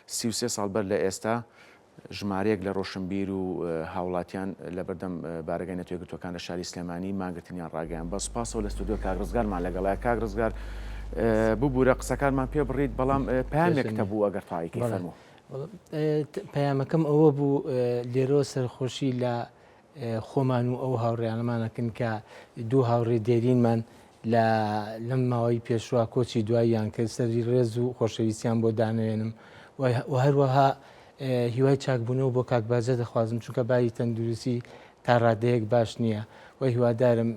33 ساڵ بەر لە ئێستا ژمارەیەک لە ڕۆشنبیر و هاوڵاتیان لە بەردەم بارگای نەتۆ یەکگرتووەکان لە شاری سلێمانی مانگرتنیان ڕاگەیان بە سوپاسەوە لە ستودیۆ کاک لەگەڵای کاک ڕزگار ببوورە قسەکانمان پێ بڕیت بەڵام پامێکتە بوو ئەگەر تاویکی فەرموو. پەیامەکەم ئەوە بوو لێرۆ سەرخۆشی لە خۆمان و ئەو هاوڕێیانەمانەکەن کە دوو هاوڕێ دێرینمان لەم ماوەی پێشوا کۆچی دواییان کرد سەری ڕێز و خۆشەویستیان بۆ دانەوێنم و هەروەها هیوای چاکبوونەوە بۆ کاک باجە دەخوازم چونکە باری تەندروستی تا ڕادەیەک باش نییە و هیوادارم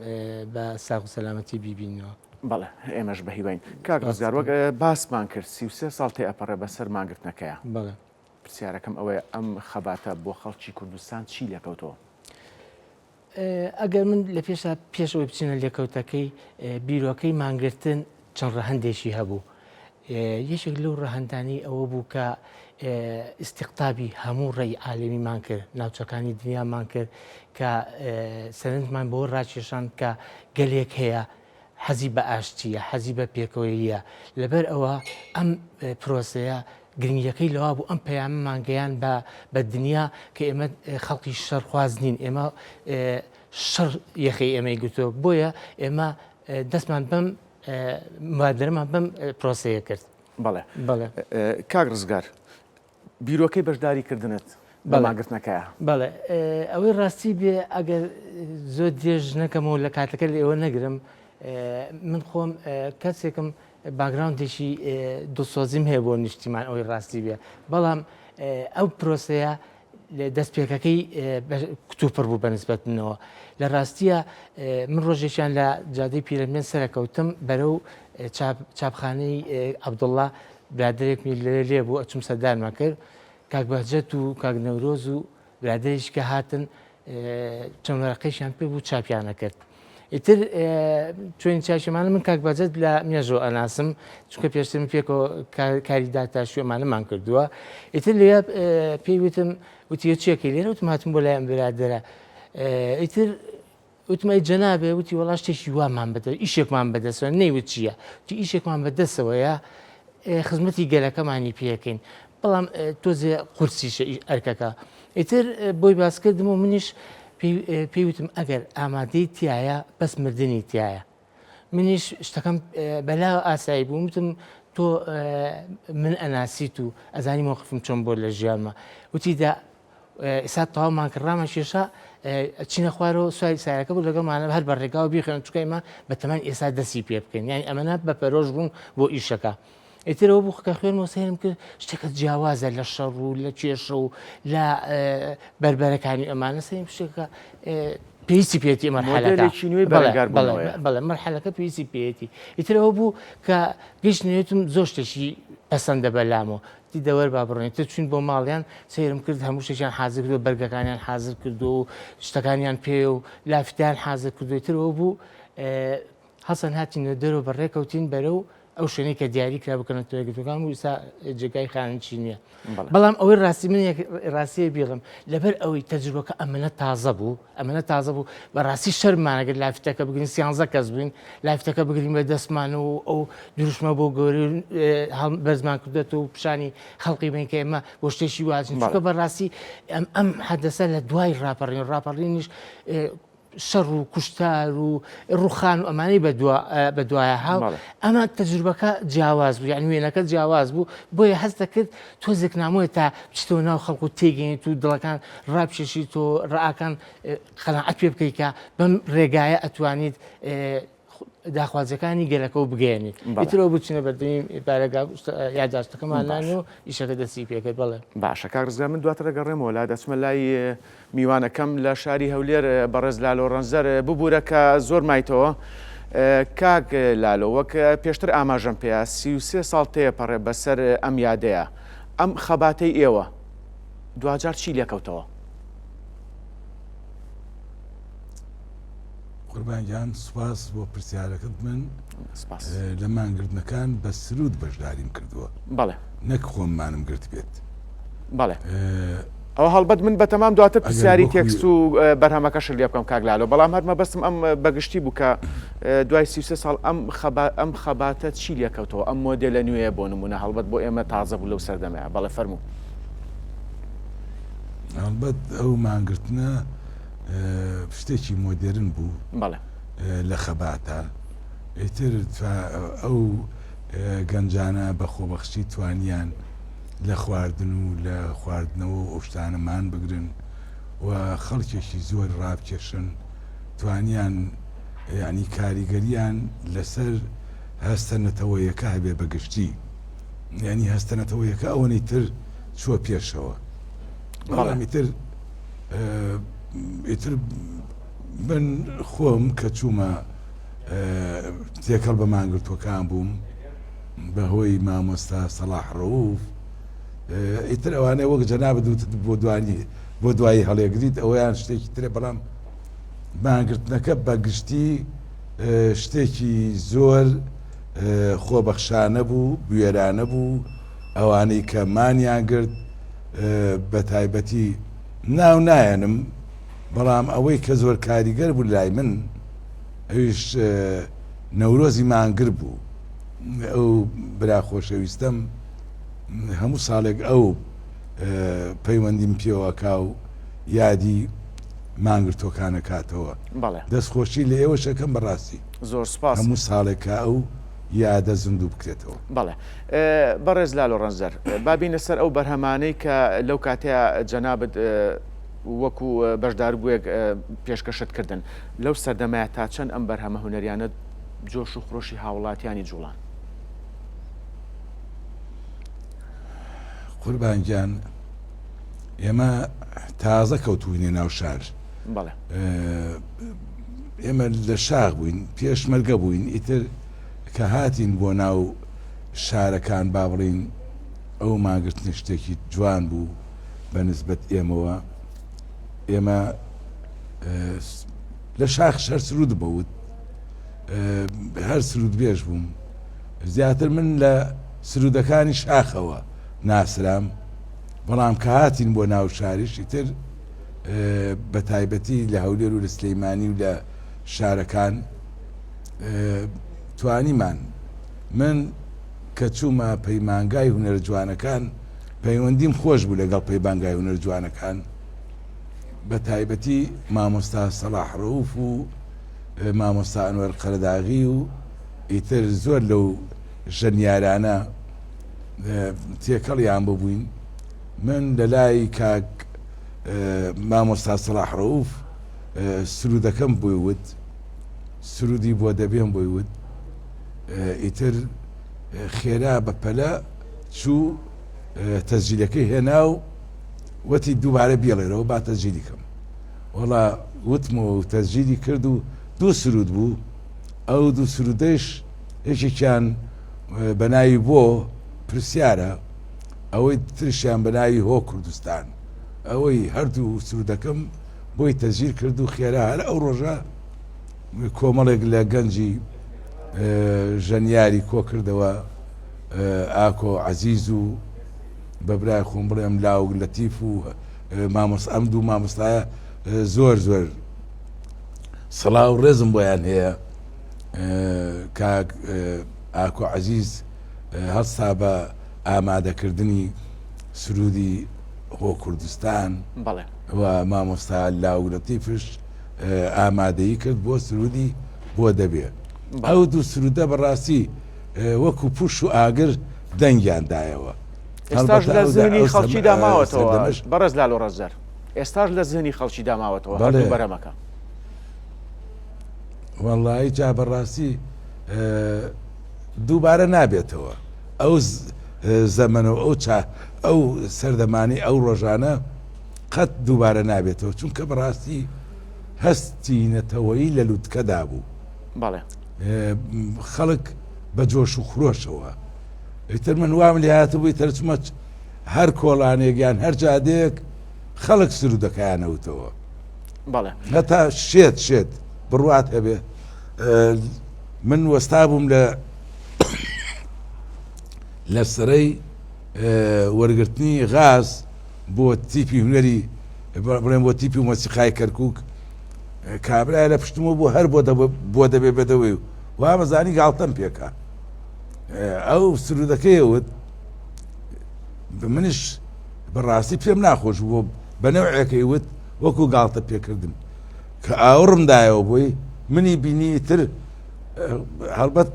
بە ساغ و سەلامەتی بیبینەوە. بەڵێ ئێمەش بە هیواین کاک ڕزگار وەک باسمان کرد 33 ساڵ تێئەپەڕێ بەسەر مانگرتنەکەیە. بەڵێ پرسیارەکەم ئەوەیە ئەم خەباتە بۆ خەڵکی کوردستان چی لێکەوتەوە؟ ئەگەر من لە پێشەوەی بچینە لێکەوتەکەی بیرۆکەی مانگرتن چەند ڕەهەندێکی هەبوو. یەکێک لەو ڕەهەندانی ئەوە بوو کە ئیستیقتابی هەموو ڕێی عالەمیمان کرد، ناوچەکانی دنیامان کرد کە سەرنجمان بۆ ڕاکێشان کە گەلێک هەیە حەزی بە ئاشتیە، حەزی بە پێکەوەییە. لەبەر ئەوە ئەم پرۆسەیە گرنگیەکەی لەوا بوو ئەم پەیامەمان گەیان بە دنیا کە ئێمە خەڵکی شەرخواز نین، ئێمە شەڕ یەخی ئێمەی گوتۆ بۆیە ئێمە دەستمان بەم مادرەمان بەم پرۆسەیە کرد. بەڵێ بەڵێ کاک ڕزگار بیرۆکەی بەشداریکردنت بە ماگرتنەکەیە. بەڵێ ئەوەی ڕاستی بێ ئەگەر زۆر درێژ نەکەمەوە لە کاتەکە لە ئێوە نەگرم من خۆم کەسێکم باگراوندێکی دڵسۆزیم هەیە بۆ نیشتیمان ئەوەی ڕاستی بێ بەڵام ئەو پرۆسەیە دەستپێکەکەی کتوپڕ بوو بەنسبەت منەوە لە ڕاستیە من ڕۆژێکیان لە جادەی پیرەمێن سەرەکەوتم بەرەو چاپخانەی عەبدوڵڵا برادێکمی لێ بوو ئەچوم سەردانمان کرد کاک بەهجەت و کاک نەورۆز و برادێکی کە هاتن چەند وەرەقەیشیان پێ بوو چاپیانە کرد. ئیتر چۆنی چاشەمانە من کاک بەهجەت لە مێژۆ ئەناسم چونکە پێشتر پێکەوە کاری داتاشوێمانەمان کردووە. ئیتر لێ پێی وتم وتی چیەکەی لێرە وتم هاتم بۆ لایەن برادەرە. ئیتر وتمای جەنابێ وتی وەڵا شتێکی وامان بەدە ئیشێکمان بەدەستەوە نەیوت چییە وتی ئیشێکمان بەدەستەوەیە خزمەتی گەلەکەمانی پێەکەین بەڵام تۆزێ قورسیشە ئەرکەکە. ئیتر بۆی باسکردم و منیش پێی وتم ئەگەر ئامادەی تایە بەس مردنی تایە. منیش شتەکەم بەلا ئاسایی بوو وتم تۆ من ئەناسیت و ئەزانی مۆقفم چۆن بۆ لە ژیانمە. وتیدا ئێستا تەواومان کڕامە کێشە چینە خوارەوە سوای سایەکە بوو لەگەڵمانە هەر بە ڕێگاوە بیخێن چکە ئێمە بەتەمان ئێستا دەستی پێ بکەین یانی ئەمەە بە پەرۆژ بوون بۆ ئیشەکە. ئیترەوە بوو کە خوێنەوە سەیرم کرد شتێکە جیاوازە لە شەڕ و لە کێشە و لە بربەرەکانی ئەمانە سەیم شتێکە پێویستی پێێتی بەڵێ مەرحەلەکە پێویستی پێێتی. ئیترەوە بوو کە گەشتنێتم زۆر شتێکی پەسەندە بەلامەوە دی دەوەر با بڕێن تر چوین بۆ ماڵیان سەیرم کرد هەموو شتێکیان حازر کردو بەرگەکانیان حازر کردو و شتەکانیان پێ و لافتیان حازر کردوێترەوە بوو هەسەن هاتینە دەرەوە بەڕێکەوتین بەرە و ئەو شوێنەی کە دیاری کرا بکەنە تۆگەتەکان و ئستا جێگای خانچی نییە. بەڵام ئەوەی ڕاستی من ڕاستیە بیڵم لەبەر ئەوەی تەجروبەکە ئەمەنە تازە بوو بەڕاستی شەرمانەگەر لافتەکە بگرین 13 کەس بووین لافتەکە بگرین بە دەستمان و ئەو دروشمە بۆ گەوری بەرزمان کردێت و پیشانی خەڵقی بین کە ئێمە بۆ شتێکی وازین چونکە بەڕاستی ئەم حەدەسە لە دوای ڕاپەڕینیش شەڕ و کوشتار و ڕوخان و ئەمانەی بە دوایە هاو ئەمە تەجروبەکە جیاواز بوو یعنی وێنەکە جیاواز بوو بۆیە هەست دەکرد تۆزێک نامۆیە تا بچیتەوە ناو خەڵکو تێگەیت و دڵەکان ڕابشێشیت و ڕائەکان قەناعەت پێ بکەیت کە بەم ڕێگایە ئەتوانیت داخوازەکانی گەلەکە و بگەێنیت. ئیترەوە بچینە بەردەمی بارەگا یادداشتەکەمان نانی و ئیشەکە دەستی پێکرد. بەڵێ باشە کاک ڕزگار من دواتر دەگەڕێمەوە لا دەچمە لای میوانەکەم لە شاری هەولێر بەڕێز لالۆ ڕەنزەر ببوورە کە زۆر مایتەوە. کاک لالۆ وەک پێشتر ئاماژەم پێیا 33 ساڵ تێپەڕێ بەسەر ئەم یادەیە ئەم خەباتەی ئێوە دوجار چی لێکەوتەوە؟ قوربانجان سوپاس بۆ پرسیارەکەت من لە مانگرتنەکان بە سرود بەشداریم کردووە بەڵێ نەک خۆممانم گرت بێت. بەڵێ ئەو هەڵبەت من بەتەمام دواتر پرسیاری تێکست و بەرهەمەکەش لێ بکەم کاگلالۆ بەڵام هەرمە بەستم ئەم بەگشتی بوو کە دوای 33 ساڵ ئەم خەباتە چی لێکەوتەوە ئەم مۆدێلە نوێیە بۆ نمونە هەڵبەت بۆ ئێمە تازە بوو لەو سەردەمەیە بەڵێ فەرموو. هەڵبەت ئەو مانگرتنە شتێکی مۆدێرن بوو بەڵێ لە خەباتە ئیتر ئەو گەنجانە بە خۆبەخشی توانیان لە خواردن و لە خواردنەوە ئەو شتانەمان بگرن و خەڵکێکی زۆر ڕابکێشن توانیان ینی کاریگەریان لەسەر هەستەنەتەوەیەکە هەبێ بەگشتی ینی هەستەنەتەوەیەکە ئەوەی تر چوە پێشەوە بەڵام ئیتر من خۆم کە چوومە تێکەڵ بە مانگرتوەکان بووم بەهۆی مامۆستا سەلاح ڕەوف ئیتر ئەوانەیە وەک جەنابەت بۆ دوایی هەڵێگریت ئەویان شتێکی ترێ بەڵام مانگرتنەکە بەگشتی شتێکی زۆر خۆبەخشانە بوو بوێرانە بوو ئەوانەی کە مانیان گرت بە تایبەتی ناو نایەنم بەڵام ئەوەی کە زۆر کاریگەر بوو لای من ئەویش نەورۆزی مانگر بوو ئەو برا خۆشەویستەم هەموو ساڵێک ئەو پەیوەندیم پێوەکا و یادی مانگرتۆکانە کاتەوە دەستخۆشی لە ئێوە شەکەم بەڕاستی زۆر سپاس هەموو ساڵێکە ئەو یادە زندوو بکرێتەوە. بەڵێ بەڕێز لالۆ ڕەنزەر بابینە سەر ئەو بەرهەمانەی کە لەو کاتەیە جەنابەت وەکو بەشدار بوویەک پێشکەشت کردن لەو سەردەمایە تا چەند ئەم بەرهەمە هونەریانە جۆش و خۆشی هاوڵاتیانی جوڵان. قوربانگیان ئێمە تازە کەوتوینێ ناو شار ئێمە لە شاغ بووین پێشمەرگە بووین ئیتر کە هاتین بۆ ناو شارەکان با بڵین ئەو ماگرتنی شتێکی جوان بوو بە نسبەت ئێمەوە ئێمە لە شاخ هەر سرود بەوت هەر سرود بێژ بووم زیاتر من لە سرودەکانی شاخەوە ناسرام بەڵام کە هاتین بۆ ناو شاریشی تر بە تایبەتی لە هەولێر و لە سلەیمانی و لە شارەکان توانیمان من کە چوومە پەیمانگای هونەر جوانەکان پەیوەندیم خۆش بوو لەگەڵ پەیمانگای هونەر جوانەکان بە تایبەتی مامۆستا سەلاح ڕەوف و مامۆستا ئەنوەر قەرەداغی و ئیتر زۆر لەو ژەنیارانە تێکەڵیان ببووین من لە لای کاک مامۆستا سەلاح ڕەوف سرودەکەم بۆی وت سرودی بۆ دەبێم بۆی وت ئیتر خێرا بە پەلە چوو تەسجیلەکەی هێنا و وەتی دووبارە بێڵێرەوە با تەسجیلی کەم وەڵا وتمەوە و تەسجیلی کرد و دوو سرود بوو ئەو دوو سرودەش یەکێکیان بە ناوی بۆ پرسیارە ئەوەی ترشیان بە ناوی هۆ کوردستان ئەوەی هەردوو سرودەکەم بۆی تەسجیل کرد و خێرا هەر ئەو ڕۆژە کۆمەڵێک لە گەنجی ژەنیاری کۆ کردەوە ئاکۆ عەزیز و بەبرای خۆم بڵێم لاو لەتیف و ئەم دوو مامۆستایە زۆر زۆر سەڵاو و ڕێزم بۆیان هەیە کاک ئاکۆ عەزیز هەستا بە ئامادەکردنی سرودی هۆ کوردستان و مامۆستا لاو لەتیفش ئامادەیی کرد بۆ سرودی بۆ دەبێ ئەو دوو سرودە بەڕاستی وەکو پوش و ئاگر دەنگیاندایەوە ئێستاش لە زمینی خەڵکی داماوەتەوە بەڕێز لالۆ ڕەنزەر ئێستاش لە زمینی خەڵکی داماوەتەوە هەردوو بەرەمەکە وەڵڵی جا بەڕاستی دووبارە نابێتەوە ئەو زەمەنەوە ئەو سەردەمانی ئەو ڕۆژانە قەت دووبارە نابێتەوە چونکە بەڕاستی هەستی نەتەوەیی لە لووتکەدا بوو خەڵک بە جۆش و خرۆشەوە ئیتر من وام لێ هاتبووی تەرچمە هەر کۆڵانێکیان هەر جادەیەک خەڵک سرودەکەیانەوتەوە هەتا شێت بڕوات هەبێ من وەستا بووم لە سەرەی وەرگرتنی غاز بۆ تیپی هوەری بڵێن بۆ تیپی مۆسیقای کەرکووک کابرای لە پشتمە بۆ هەر بۆ دەبێ بەدەوەی وا بەزانی گاڵتەم پێکا ئەو سرودەکەیەوت منش بەڕاستی پێم ناخۆش بۆ بەنەوعەکەی وت وەکو گاڵتە پێکردم کە ئاوڕمدایەوە بۆی منی بینی تر هەڵبەت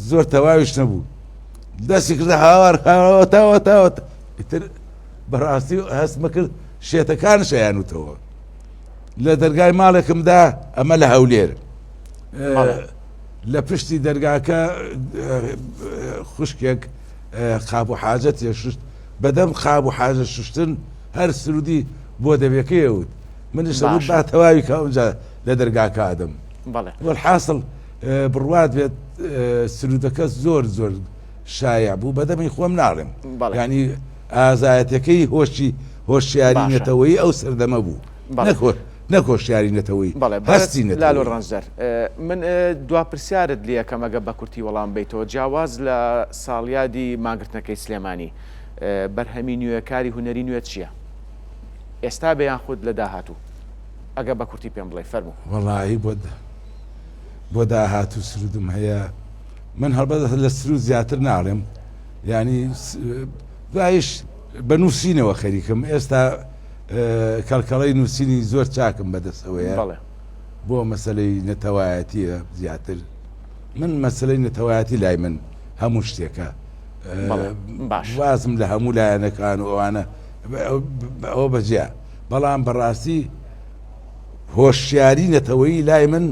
زۆر تەواویش نەبوو دەستی کردە هاوار تاوە تر بەڕاستی هەستمە کرد شێتەکان شەیانوتەوە لە دەرگای ماڵێکمدا ئەمە لە هەولێر لە پشتی دەرگاکە خوشکێک خاب و حاجەت ششت بەدەم خاب و حاجە ششتن هەر سرودی بۆ دەبێکەیەوت منش دەبوت با تەواوی کەونجا لە دەرگاکادم وەڵحاصل بڕوات بێت سرودەکە زۆر شایع بوو بەدەمی خۆم ناڵێم ینی ئازایەتەکەی هۆشیاری نەتەوەی ئەو سەردەمە بوو نەکۆشیاری نەتەوەی هەستی لالۆ ڕەنجەر من دوا پرسیارت لێ کەم ئەگە بە کورتی وەڵام بیتەوە جیاواز لە ساڵیادی ماگرتنەکەی سلێمانی بەرهەمی نوێکاری هوەری نوێ چییە؟ ئێستا بەیان خود لە داهاتوو ئەگە بە کورتی پێم بڵێ فەرموو وەڵایی بۆ داهاتوو سرودم هەیە من هەڵبەت لە سرود زیاتر ناڵێم ینی بایش بە نووسینەوە خەریکم ئێستا کەڵکەڵەی نووسینی زۆر چاکم بەدەستەوەیە بۆ مەسلەی نەتەوایەتیە زیاتر من مەسلەی نەتەوایەتی لای من هەموو شتێکە وازم لە هەموو لایەنەکان و ئەوانە ئەوە بەجیا بەڵام بەڕاستی هۆشیاری نەتەوەی لای من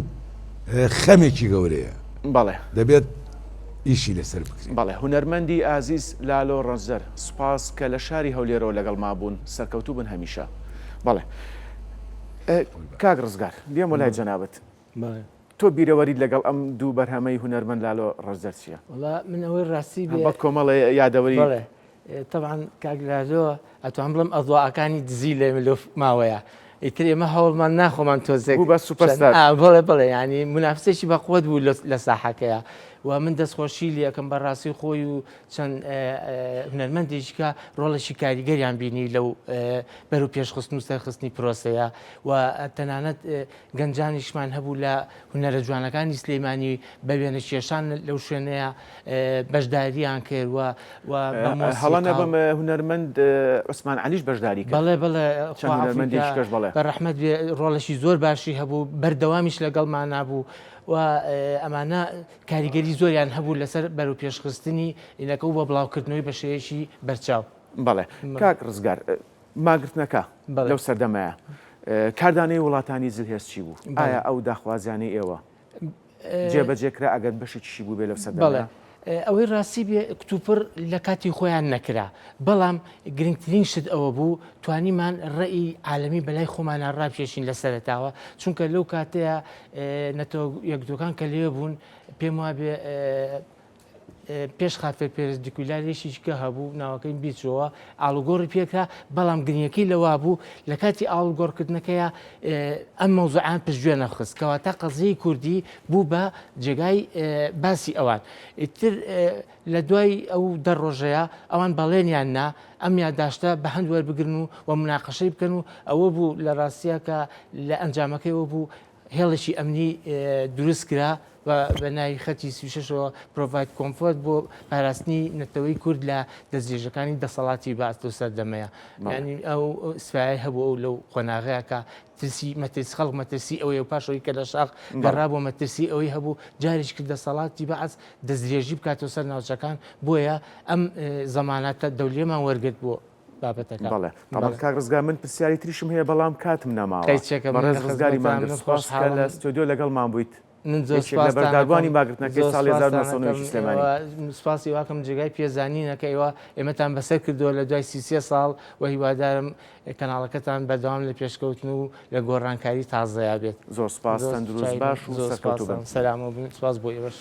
خەمێکی گەورەیە دەبێت ئیشی لەسەر بکرێت. بەڵێ هونەرمەندی ئازیز لالۆ ڕەنجەر سوپاس کە لە شاری هەولێرەوە لەگەڵ مابوون سەرکەوتوو بن هەمیشە. بەڵێ کاک ڕزگار دێم وە لای جەنابەت تۆ بیرەوەریت لەگەڵ ئەم دوو بەرهەمەی هونەرمەند لالۆ ڕەنجەر چییە؟ وڵا من ئەوەی ڕاستی بەت کۆمەڵی یادەوەری طبعا کاک لالۆ ئەتوان بڵم ئەضواعەکانی دزی لێ ملۆف ماوەیە ئیتر ئێمە هەوڵمان ناخۆمان تۆزێک بوو بە سوپەرستار بڵێ ینی منافسێکی بەقوت بوو لە ساحەکەیە و من دەستخۆشی لەکەم بەڕاستی خۆی و چەند هونەرمەندێکیکە ڕۆڵەشی کاریگەریان بینی لەو بەرەو پێشخستن و سەرخستنی پرۆسەیە و تەنانەت گەنجانیشمان هەبوو لە هونەرە جوانەکانی سلێمانی بە وێنە کێشان لەو شوێنەیە بەشداریان کرد و هەڵانە بەم هونەرمەند عوسمان عەلیش بەشداری کرد. بەڵێ بەڕەحمەت ڕۆڵەشی زۆر باشی هەبوو بەردەوامیش لەگەڵمان نابوو و ئەمانە کاریگەری زۆریان هەبوو لەسەر بەرەو پێشخستنی ئینەکە و بە بڵاوکردنەوەی بە شێوەیەکی بەرچاو. بەڵێ کاک ڕزگار ماگرتنەکە لەو سەردەمەیە کاردانەی وڵاتانی زلهێز چی بوو؟ ئایا ئەو داخوازیانەی ئێوە جێبەجێکرا ئەگەر بەشێکیشی بوو بێ لەو سەردەمەیە؟ ئەوەی ڕاستی بێ کتوپڕ لە کاتی خۆیان نەکرا بەڵام گرنگترین شت ئەوە بوو توانیمان ڕێی عالەمی بەلای خۆمانە ڕابکێشین لە سەرەتاوە چونکە لەو کاتەیە نەتەوە یەکدۆکان کە لێ بوون پێم وابێ پێش خافێ پێرزدیکولارێکیکە هەبوو ناوەکەی بیچەوە ئاڵوگۆڕی پێکرا بەڵام گرنگەکەی لەوا بوو لە کاتی ئاڵگۆڕکردنەکەیە ئەم مەوزوعان پشتگوێ نەخست کەواتە قەزەی کوردی بوو بە جێگای باسی ئەوان ئیتر لە دوای ئەو دەڕۆژەیە ئەوان بەڵێنیان نا ئەم یادداشتە بە هەند وەربگرن و مناقەشەی بکەن و ئەوە بوو لە ڕاستیە کە لە ئەنجامەکەیەوە بوو هێڵێکی ئەمنی دروست کرا و بە ناوی خەتی 36ەوە پرۆڤایت کۆمفۆرت بۆ پاراستنی نەتەوەی کورد لە دەستێژەکانی دەسەڵاتی بەعات و سەردەمەیە ینی ئەو سوپای هەبوو ئەو لەو قۆناغەیە کە ترسی مەترسی خەڵک مەترسی ئەوەی و پاشەوەی کە لە شاخ گەڕا بۆ مەترسی ئەوەی هەبوو جارێک کرد دەسەڵاتی بەعات دەستدرێژی بکاتەوە سەر ناوچەکان بۆیە ئەم زەماناتە دەولێمان وەرگرت بۆ بابەتەکە. بەڵێ کاک ڕزگار من پرسیاری تریشم هەیە بەڵام کاتم نەماوە بەڕێز ڕزگاری مانگەسپاس کە لە ستۆدیۆ لەگەڵمان بوویت لە بەرداگوانی ماگرتنەکەی ساڵی 1990 سلێمانی سوپاسی واکەم جێگای پێزانینەکەیەوە ئێمەتان بەسەر کردووە لە دوای 33 ساڵ و هیوادارم کەناڵەکەتان بەردەوام لە پێشکەوتن و لە گۆڕانکاری تازەیا بێت. زۆر سوپاس تەندروست باش و سەرکەوتوو بن. سەلام و سوپاس بۆ ئێوەش.